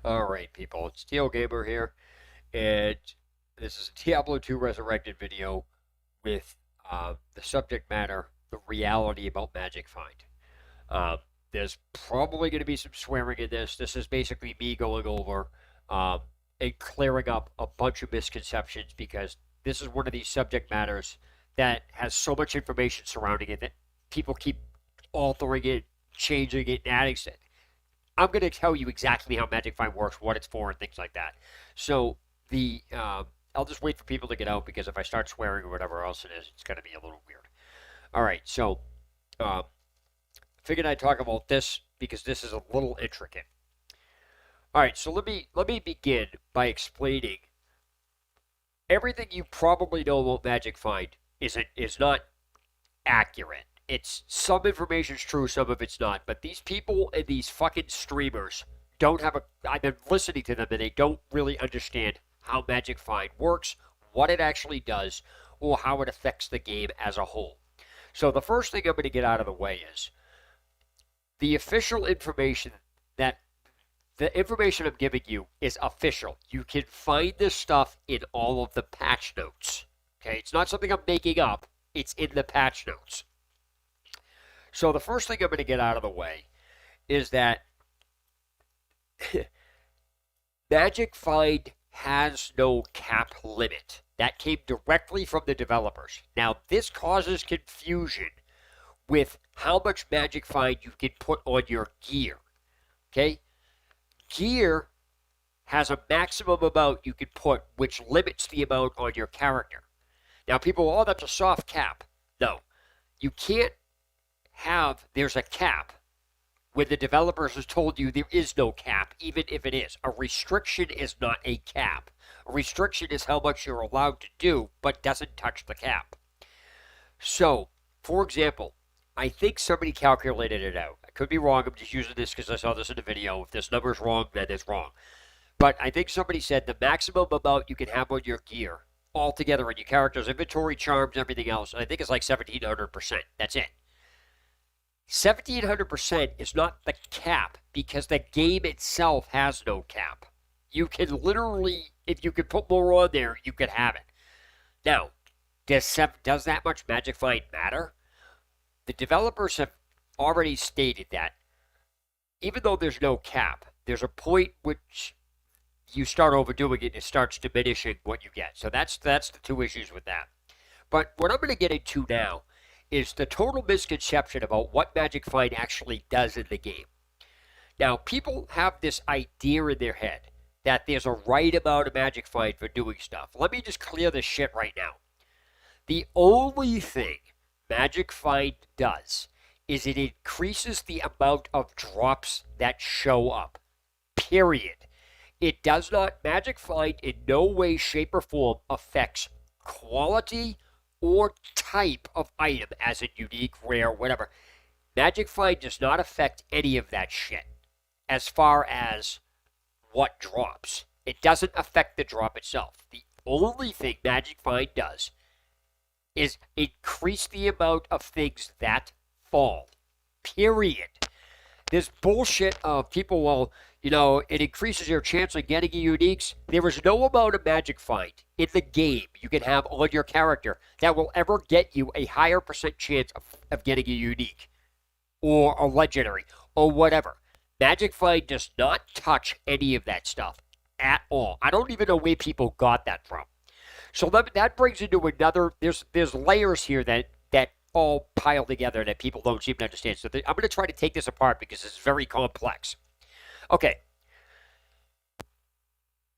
Alright, people, it's Teal Gamer here, and this is a Diablo 2 Resurrected video with the subject matter, the reality about Magic Find. Um, there's probably going to be some swearing in this. This is basically me going over um, and clearing up a bunch of misconceptions because this is one of these subject matters that has so much information surrounding it that people keep altering it, changing it, and adding it. I'm going to tell you exactly how Magic Find works, what it's for, and things like that. So I'll just wait for people to get out because if I start swearing or whatever else it is, it's going to be a little weird. All right, so um, figured I'd talk about this because this is a little intricate. All right, so let me begin by explaining everything you probably know about Magic Find is not accurate. It's some information's true, some of it's not. But these people and these fucking streamers don't have a. I've been listening to them and they don't really understand how Magic Find works, what it actually does, or how it affects the game as a whole. So the first thing I'm going to get out of the way is the official information that the information I'm giving you is official. You can find this stuff in all of the patch notes. Okay, it's not something I'm making up. It's in the patch notes. So the first thing I'm going to get out of the way is that Magic Find has no cap limit. That came directly from the developers. Now, this causes confusion with how much Magic Find you can put on your gear. Okay? Gear has a maximum amount you can put, which limits the amount on your character. Now, people, oh, that's a soft cap. No. You can't there's a cap when the developers have told you there is no cap, even if it is. A restriction is not a cap. A restriction is how much you're allowed to do, but doesn't touch the cap. So, for example, I think somebody calculated it out. I could be wrong. I'm just using this because I saw this in the video. If this number's wrong, then it's wrong. But I think somebody said the maximum amount you can have on your gear altogether in your character's inventory, charms, everything else, I think it's like 1,700%. That's it. 1,700% is not the cap because the game itself has no cap. You can literally, if you could put more on there, you could have it. Now, does that much Magic Find matter? The developers have already stated that even though there's no cap, there's a point which you start overdoing it and it starts diminishing what you get. So that's the two issues with that. But what I'm going to get into now is the total misconception about what Magic Find actually does in the game. Now, people have this idea in their head that there's a right amount of Magic Find for doing stuff. Let me just clear this shit right now. The only thing Magic Find does is it increases the amount of drops that show up. Period. It does not, Magic Find in no way, shape, or form affects quality or type of item as a unique, rare, whatever. Magic Find does not affect any of that shit as far as what drops. It doesn't affect the drop itself. The only thing Magic Find does is increase the amount of things that fall. Period. This bullshit of people, well, it increases your chance of getting uniques. There is no amount of Magic Find in the game you can have on your character that will ever get you a higher percent chance of getting a unique or a legendary or whatever. Magic Find does not touch any of that stuff at all. I don't even know where people got that from. So that brings into another, there's layers here that all pile together that people don't seem to understand. So I'm going to try to take this apart because it's very complex. Okay.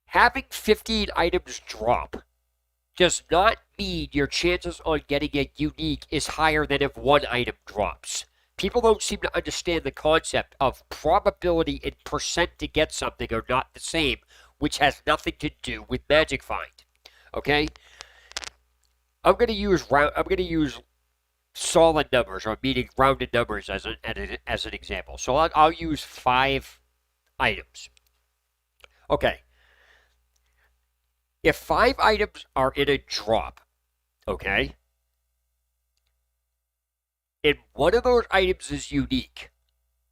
Having 15 items drop does not mean your chances on getting a unique is higher than if one item drops. People don't seem to understand the concept of probability and percent to get something are not the same, which has nothing to do with Magic Find. Okay? I'm going to use solid numbers, or meaning rounded numbers as an example. So I'll use 5 items. Okay. If 5 items are in a drop, okay, and one of those items is unique,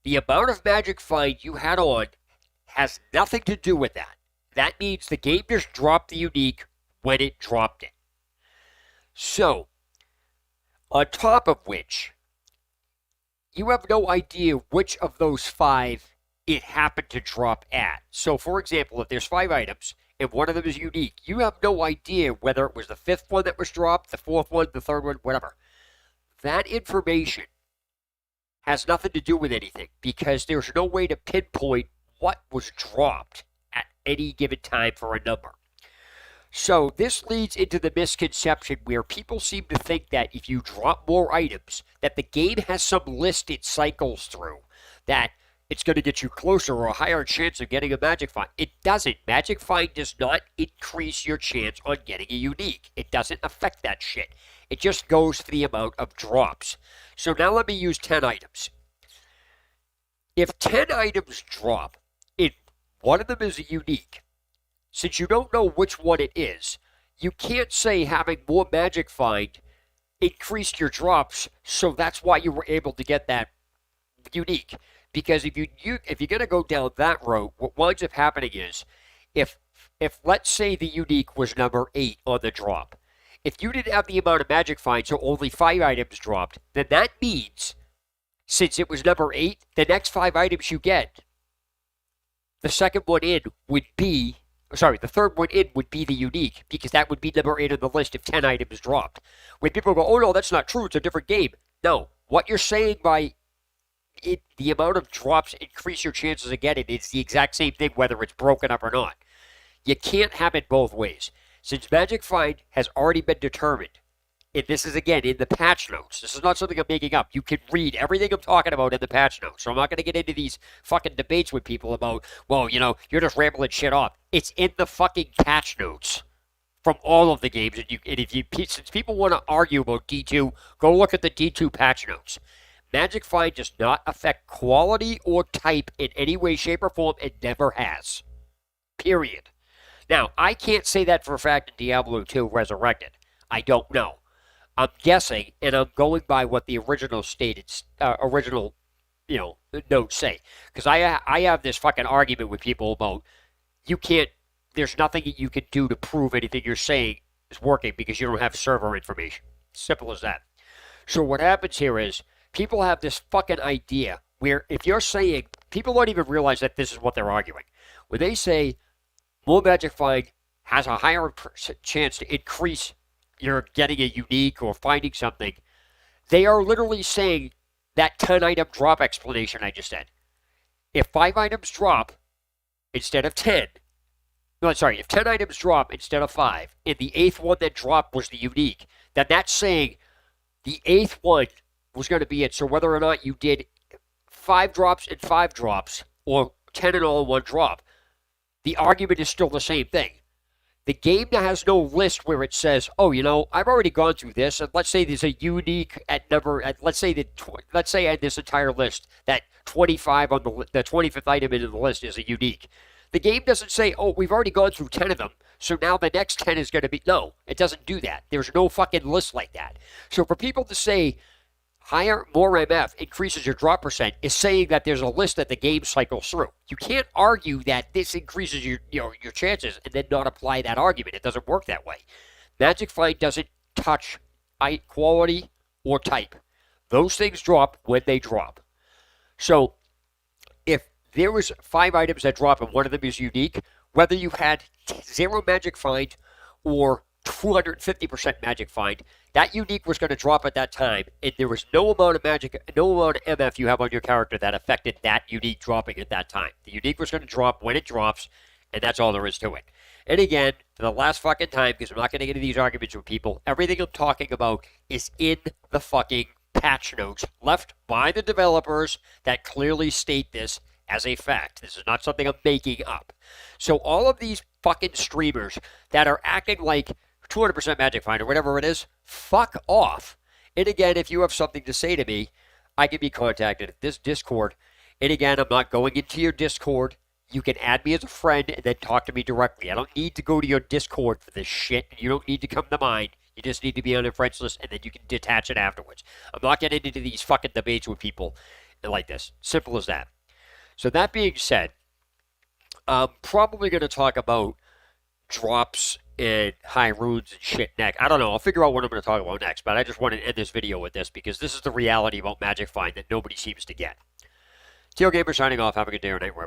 the amount of Magic Find you had on has nothing to do with that. That means the game just dropped the unique when it dropped it. So, on top of which, you have no idea which of those 5 it happened to drop at. So, for example, if there's 5 items and one of them is unique, you have no idea whether it was the 5th one that was dropped, the 4th one, the 3rd one, whatever. That information has nothing to do with anything because there's no way to pinpoint what was dropped at any given time for a number. So this leads into the misconception where people seem to think that if you drop more items, that the game has some list it cycles through, that it's going to get you closer or a higher chance of getting a magic find. It doesn't. Magic find does not increase your chance on getting a unique. It doesn't affect that shit. It just goes for the amount of drops. So now let me use 10 items. If 10 items drop, and one of them is a unique, since you don't know which one it is, you can't say having more magic find increased your drops, so that's why you were able to get that unique. Because if you're going to go down that road, what winds up happening is, if let's say the unique was number 8 on the drop, if you didn't have the amount of magic find, so only 5 items dropped, then that means, since it was number 8, the next 5 items you get, the second one in would be, sorry, the third one in would be the unique, because that would be number 8 on the list if 10 items dropped. When people go, oh no, that's not true, it's a different game. No, what you're saying by the amount of drops increase your chances of getting it, it's the exact same thing whether it's broken up or not. You can't have it both ways. Since Magic Find has already been determined, and this is again in the patch notes, this is not something I'm making up. You can read everything I'm talking about in the patch notes. So I'm not going to get into these fucking debates with people about, well, you know, you're just rambling shit off. It's in the fucking patch notes from all of the games. Since people want to argue about D2, go look at the D2 patch notes. Magic Find does not affect quality or type in any way, shape, or form. It never has. Period. Now, I can't say that for a fact in Diablo 2 Resurrected. I don't know. I'm guessing, and I'm going by what the original notes say. Because I have this fucking argument with people about there's nothing that you can do to prove anything you're saying is working because you don't have server information. Simple as that. So what happens here is, people have this fucking idea where if you're saying, people don't even realize that this is what they're arguing. When they say, more Magic Find has a higher chance to increase your getting a unique or finding something, they are literally saying that 10 item drop explanation I just said. If 5 items drop instead of 10, if 10 items drop instead of 5, and the 8th one that dropped was the unique, then that's saying the 8th one was going to be it. So whether or not you did 5 drops and 5 drops, or 10 and all in 1 drop, the argument is still the same thing. The game now has no list where it says, oh, you know, I've already gone through this, and let's say there's a unique let's say in this entire list that 25 on the 25th item in the list is a unique. The game doesn't say, oh, we've already gone through 10 of them, so now the next 10 is going to be, no, it doesn't do that. There's no fucking list like that. So for people to say, more MF increases your drop percent is saying that there's a list that the game cycles through. You can't argue that this increases your chances and then not apply that argument. It doesn't work that way. Magic Find doesn't touch quality or type. Those things drop when they drop. So if there was 5 items that drop and one of them is unique, whether you had 0 Magic Find or 250% Magic Find, that unique was going to drop at that time, and there was no amount of MF you have on your character that affected that unique dropping at that time. The unique was going to drop when it drops, and that's all there is to it. And again, for the last fucking time, because I'm not going to get into these arguments with people, everything I'm talking about is in the fucking patch notes left by the developers that clearly state this as a fact. This is not something I'm making up. So all of these fucking streamers that are acting like 200% Magic Find or whatever it is, fuck off. And again, if you have something to say to me, I can be contacted at this Discord. And again, I'm not going into your Discord. You can add me as a friend and then talk to me directly. I don't need to go to your Discord for this shit. You don't need to come to mine. You just need to be on a friends list and then you can detach it afterwards. I'm not getting into these fucking debates with people like this. Simple as that. So that being said, I'm probably going to talk about drops and high runes and shit next. I don't know. I'll figure out what I'm going to talk about next, but I just want to end this video with this because this is the reality about Magic Find that nobody seems to get. Teal Gamer signing off. Have a good day or night wherever.